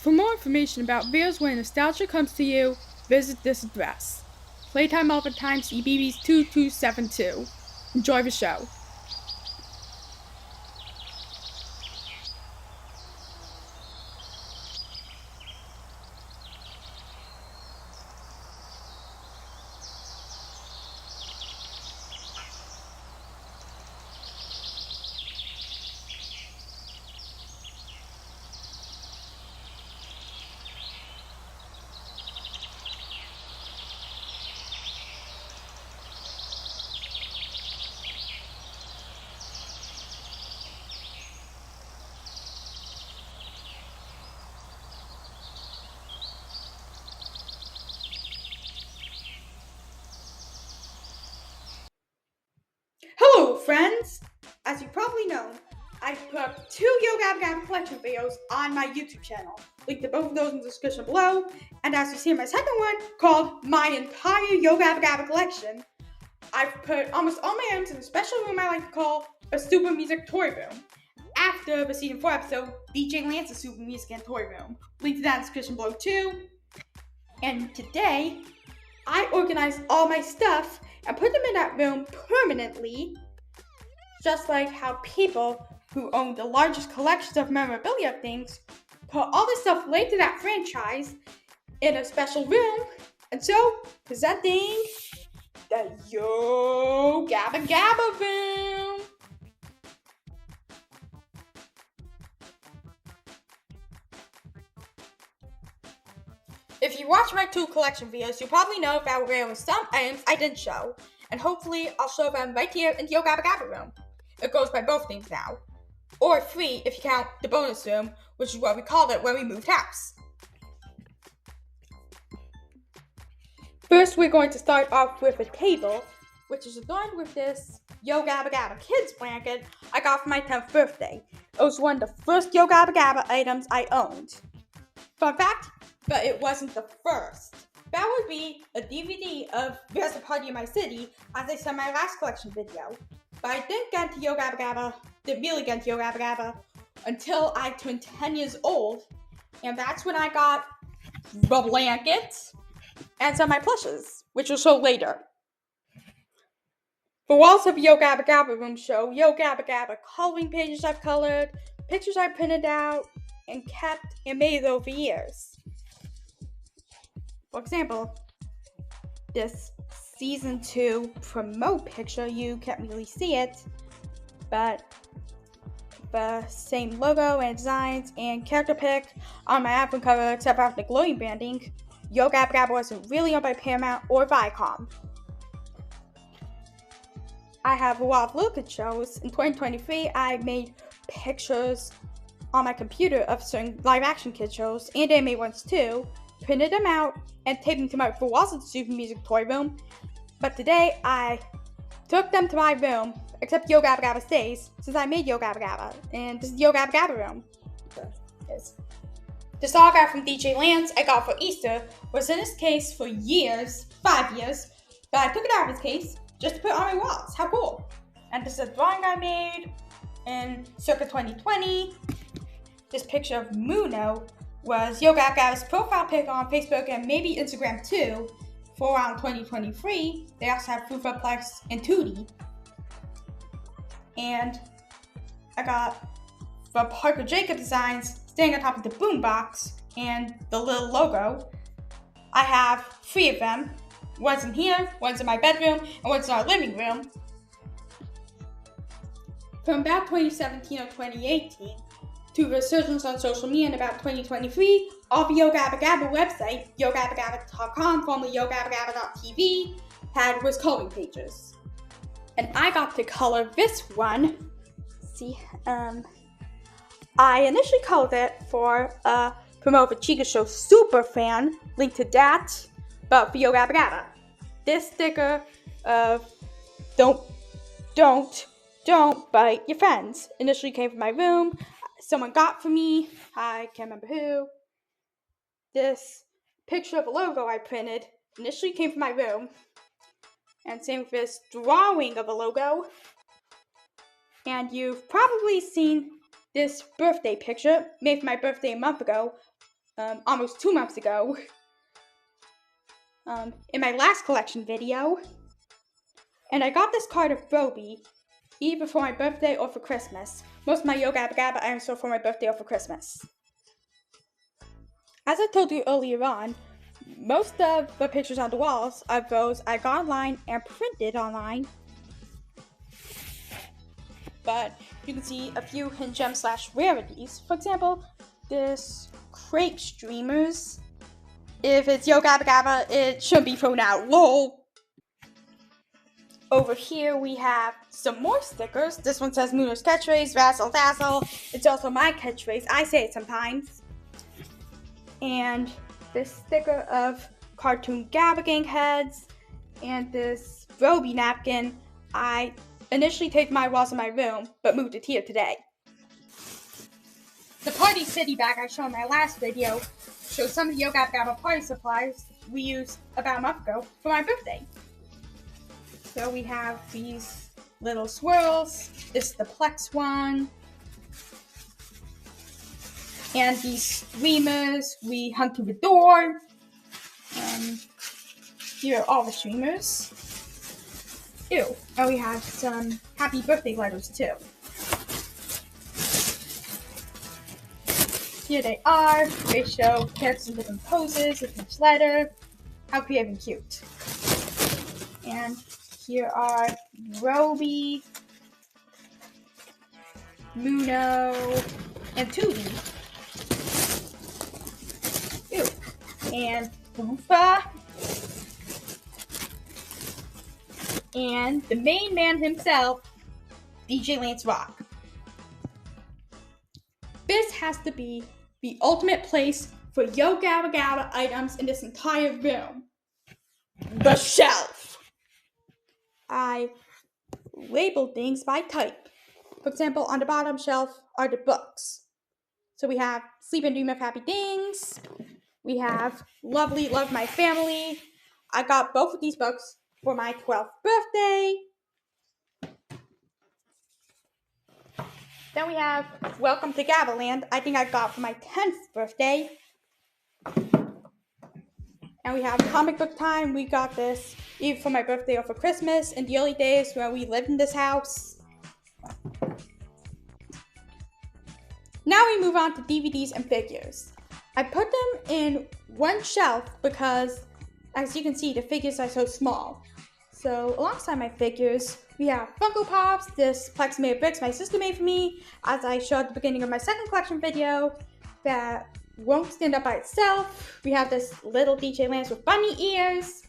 For more information about videos where nostalgia comes to you, visit this address. Playtime Alpha Times EBBs 2272. Enjoy the show. Hello, friends! As you probably know, I've put up 2 Yo Gabba Gabba collection videos on my YouTube channel. Link to both of those in the description below. And as you see in my second one, called My Entire Yo Gabba Gabba Collection, I've put almost all my items in a special room I like to call a Super Music Toy Room. After the season 4 episode, DJ Lance's Super Music and Toy Room. Link to that in the description below too. And today, I organized all my stuff and put them in that room permanently, just like how people who own the largest collections of memorabilia things put all this stuff related to that franchise in a special room. And so, presenting the Yo Gabba Gabba room. If you watch my 2 collection videos, you probably know that there were some items I didn't show, and hopefully I'll show them right here in the Yo Gabba Gabba room. It goes by both names now. Or 3 if you count the bonus room, which is what we called it when we moved house. First, we're going to start off with a table, which is adorned with this Yo Gabba Gabba kids blanket I got for my 10th birthday. It was one of the first Yo Gabba Gabba items I owned. Fun fact, but it wasn't the first. That would be a DVD of There's a Party in My City, as I said in my last collection video. But I didn't get into Yo Gabba Gabba, didn't really get into Yo Gabba Gabba, until I turned 10 years old. And that's when I got the blanket and some of my plushes, which will show later. The walls of Yo Gabba Gabba room show Yo Gabba Gabba coloring pages I've colored, pictures I printed out, and kept and made over years. For example, this season 2 promote picture, you can't really see it, but the same logo and designs and character pick on my album cover, except for the glowing branding. Yo Gabba Gabba wasn't really owned by Paramount or Viacom. I have a lot of little kid shows. In 2023, I made pictures on my computer of certain live action kid shows and anime ones too, printed them out, and taped them to my walls of the Super Music Toy Room. But today, I took them to my room, except Yo Gabba Gabba stays, since I made Yo Gabba Gabba, and this is Yo Gabba Gabba room. This doll I got from DJ Lance, I got for Easter, was in his case for years, 5 years, but I took it out of his case just to put it on my walls. How cool! And this is a drawing I made in circa 2020. This picture of Muno was Yo Gabba Gabba's profile pic on Facebook and maybe Instagram too for around 2023. They also have Plex and 2D. And I got the Parker Jacob designs staying on top of the boombox and the little logo. I have 3 of them. One's in here, one's in my bedroom, and one's in our living room. From about 2017 or 2018, to the resurgence on social media in about 2023, all the Yo Gabba Gabba website, yogabbagabba.com, formerly yogabbagabba.tv, was coloring pages. And I got to color this one. See, I initially colored it for a promote the Chica Show super fan, link to that, but for Yo Gabba Gabba. This sticker of don't bite your friends initially came from my room. Someone got for me, I can't remember who. This picture of a logo I printed initially came from my room. And same with this drawing of a logo. And you've probably seen this birthday picture, made for my birthday a month ago, almost 2 months ago in my last collection video. And I got this card of Roby either for my birthday or for Christmas. Most of my Yo Gabba Gabba items are for my birthday or for Christmas. As I told you earlier on, most of the pictures on the walls are those I got online and printed online. But you can see a few hidden gems / rarities. For example, this crepe streamers. If it's Yo Gabba Gabba, it should be thrown out. LOL. Over here we have some more stickers. This one says Mooner's catchphrase, Razzle Dazzle. It's also my catchphrase. I say it sometimes. And this sticker of cartoon Gabba Gang heads. And this Roby napkin. I initially taped my walls in my room, but moved it here today. The Party City bag I showed in my last video shows some of the Yo Gabba Gabba party supplies we used about a month ago for my birthday. So we have these little swirls. This is the Plex one. And these streamers we hung to the door. Here are all the streamers. Ew. And we have some happy birthday letters too. Here they are. They show characters in different poses with each letter. How creative and cute. And here are Roby, Muno, and Tootie. Ew. And Boofa. And the main man himself, DJ Lance Rock. This has to be the ultimate place for Yo Gabba Gabba items in this entire room. The shelf. I labeled things by type. For example, on the bottom shelf are the books. So we have Sleep and Dream of Happy Things. We have Lovely Love My Family. I got both of these books for my 12th birthday. Then we have Welcome to Gabbaland. I think I got for my 10th birthday. And we have Comic Book Time. We got this either for my birthday or for Christmas in the early days when we lived in this house. Now we move on to DVDs and figures. I put them in one shelf because, as you can see, the figures are so small. So alongside my figures, we have Funko Pops. This Plex made of bricks my sister made for me, as I showed at the beginning of my second collection video, that won't stand up by itself. We have this little DJ Lance with bunny ears.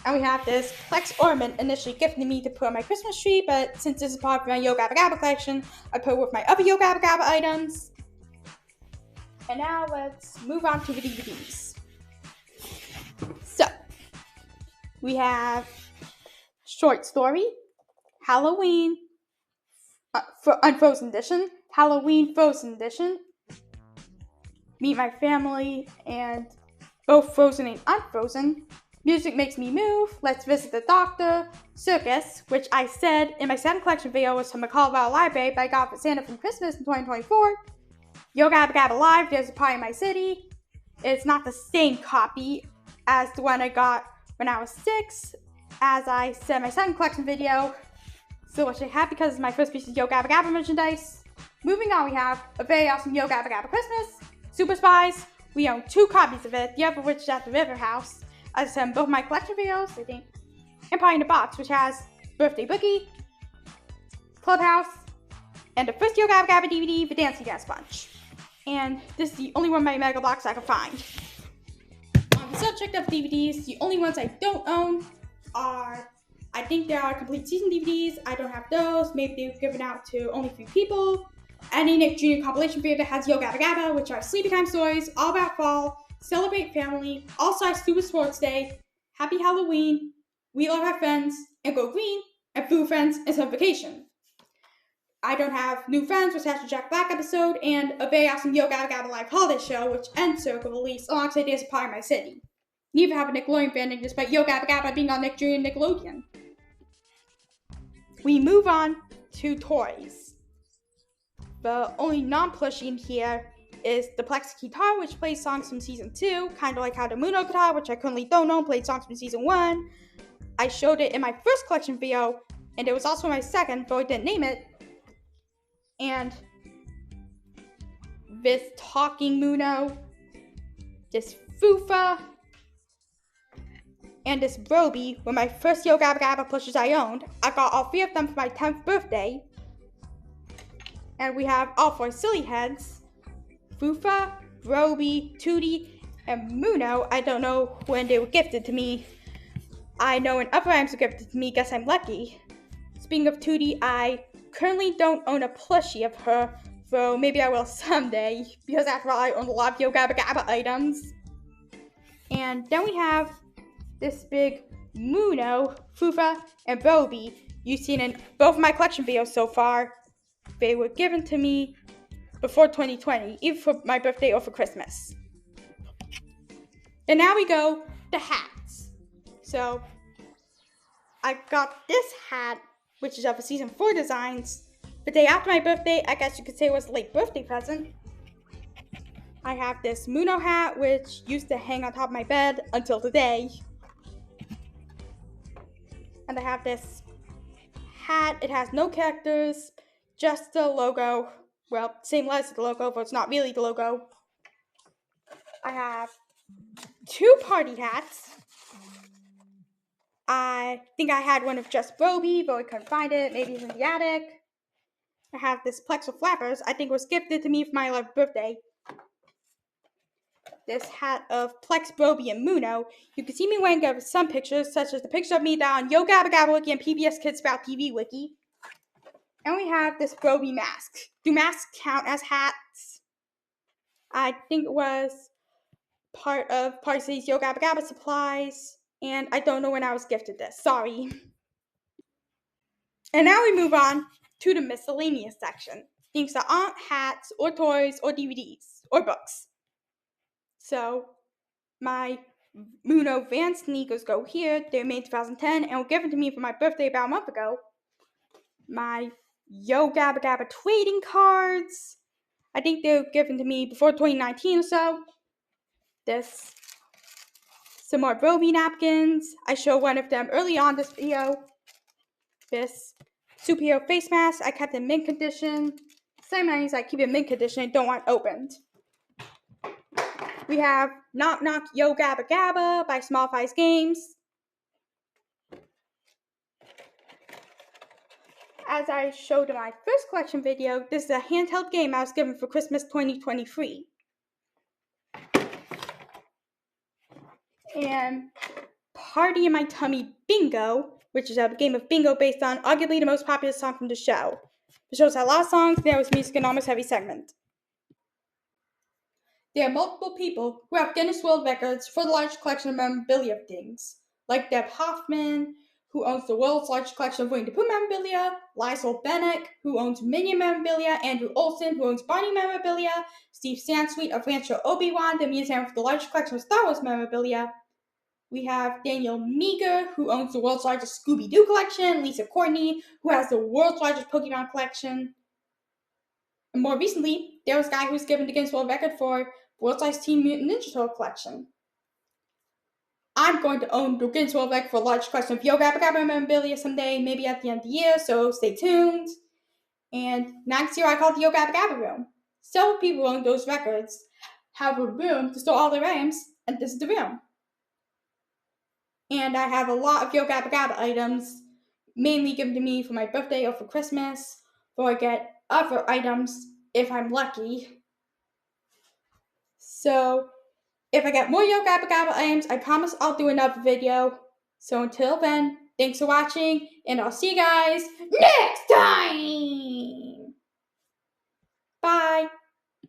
And we have this Plex ornament initially gifted to me to put on my Christmas tree, but since this is part of my Yo Gabba Gabba collection, I put it with my other Yo Gabba Gabba items. And now let's move on to the DVDs. So, we have Short Story, Halloween, for Unfrozen Edition, Halloween Frozen Edition, Meet My Family, and both Frozen and Unfrozen, Music Makes Me Move, Let's Visit the Doctor, Circus, which I said in my second collection video was from the Colorado Library, but I got for Santa from Christmas in 2024, Yo Gabba Gabba Live, There's a Party in My City. It's not the same copy as the one I got when I was 6, as I said in my second collection video, so which I have because it's my first piece of Yo Gabba Gabba merchandise. Moving on, we have a very awesome Yo Gabba Gabba Christmas, Super Spies. We own 2 copies of it, the other which is at the River House. As I said in both my collection videos, I think, and Party in a Box, which has Birthday Boogie, Clubhouse, and the first Yo Gabba Gabba DVD, The Dancing Dance Bunch. And this is the only one of my Mega Blocks I can find. On the subject of DVDs, the only ones I don't own are, I think there are complete season DVDs. I don't have those. Maybe they've given out to only 3 people. Any Nick Jr. compilation video that has Yo Gabba Gabba, which are Sleepy Time Stories, All About Fall, Celebrate Family, All Stars Super Sports Day, Happy Halloween, We Love Our Friends, and Go Green, and Food Friends and Some Vacation. I don't have New Friends, which has the Jack Black episode, and a very awesome Yo Gabba Gabba Live holiday show, which ends Circle release alongside There's a Party in My City. Neither have a Nickelodeon branding despite Yo Gabba Gabba being on Nick Jr. and Nickelodeon. We move on to toys. The only non-plushie in here is the Plex guitar, which plays songs from season 2, kind of like how the Muno guitar, which I currently don't own, played songs from season 1. I showed it in my first collection video, and it was also my second, though I didn't name it. And this talking Muno, this Fufa, and this Broby were my first Yo Gabba Gabba plushes I owned. I got all 3 of them for my 10th birthday. And we have all 4 silly heads: Fufa, Broby, Tootie, and Muno. I don't know when they were gifted to me. I know when other items were gifted to me, guess I'm lucky. Speaking of Tootie, I currently don't own a plushie of her, though maybe I will someday, because after all, I own a lot of Yo Gabba Gabba items. And then we have this big Muno, Fufa, and Broby you've seen in both of my collection videos so far. They were given to me before 2020, either for my birthday or for Christmas. And now we go to hats. So I got this hat, which is of a season 4 designs, the day after my birthday. I guess you could say it was a late birthday present. I have this Muno hat, which used to hang on top of my bed until today. And I have this hat. It has no characters, just the logo. Well, same letters as the logo, but it's not really the logo. I have 2 party hats. I think I had one of just Broby, but I couldn't find it. Maybe it's in the attic. I have this Plex with flappers. I think it was gifted to me for my 11th birthday. This hat of Plex, Broby, and Muno. You can see me wearing some pictures, such as the picture of me that on Yo Gabba Gabba Wiki and PBS Kids Sprout TV Wiki. And we have this Broby mask. Do masks count as hats? I think it was part of Party City's Yo Gabba Gabba supplies, and I don't know when I was gifted this. Sorry. And now we move on to the miscellaneous section. Things that aren't hats or toys or DVDs or books. So my Muno Van sneakers go here. They were made in 2010 and were given to me for my birthday about a month ago. My Yo Gabba Gabba trading cards. I think they were given to me before 2019 or so. Some more Broby napkins. I showed one of them early on this video. This superhero face mask I kept in mint condition. Same things I keep in mint condition, I don't want opened. We have Knock Knock Yo Gabba Gabba by Small Fries Games. As I showed in my first collection video, this is a handheld game I was given for Christmas 2023. And Party in My Tummy Bingo, which is a game of bingo based on arguably the most popular song from the show. The show's had a lot of songs, there was music in almost every segment. There are multiple people who have Guinness World Records for the largest collection of memorabilia of things, like Deb Hoffman, who owns the world's largest collection of Winnie the Pooh memorabilia, Lysol Bennett, who owns Minion memorabilia, Andrew Olson, who owns Barney memorabilia, Steve Sansweet of Rancho Obi-Wan, the museum with the largest collection of Star Wars memorabilia. We have Daniel Meager, who owns the world's largest Scooby-Doo collection, Lisa Courtney, who has the world's largest Pokemon collection. And more recently, there was a guy who was given the Guinness World Record for world's largest Teen Mutant Ninja Turtle collection. I'm going to own the Guinness World Record for a large collection of Yo Gabba Gabba memorabilia someday, maybe at the end of the year, so stay tuned. And next year I call it the Yo Gabba Gabba room. Several people who own those records have a room to store all their items, and this is the room. And I have a lot of Yo Gabba Gabba items, mainly given to me for my birthday or for Christmas, or I get other items if I'm lucky. So if I get more Yo Gabba Gabba items, I promise I'll do another video. So until then, thanks for watching, and I'll see you guys next time! Bye!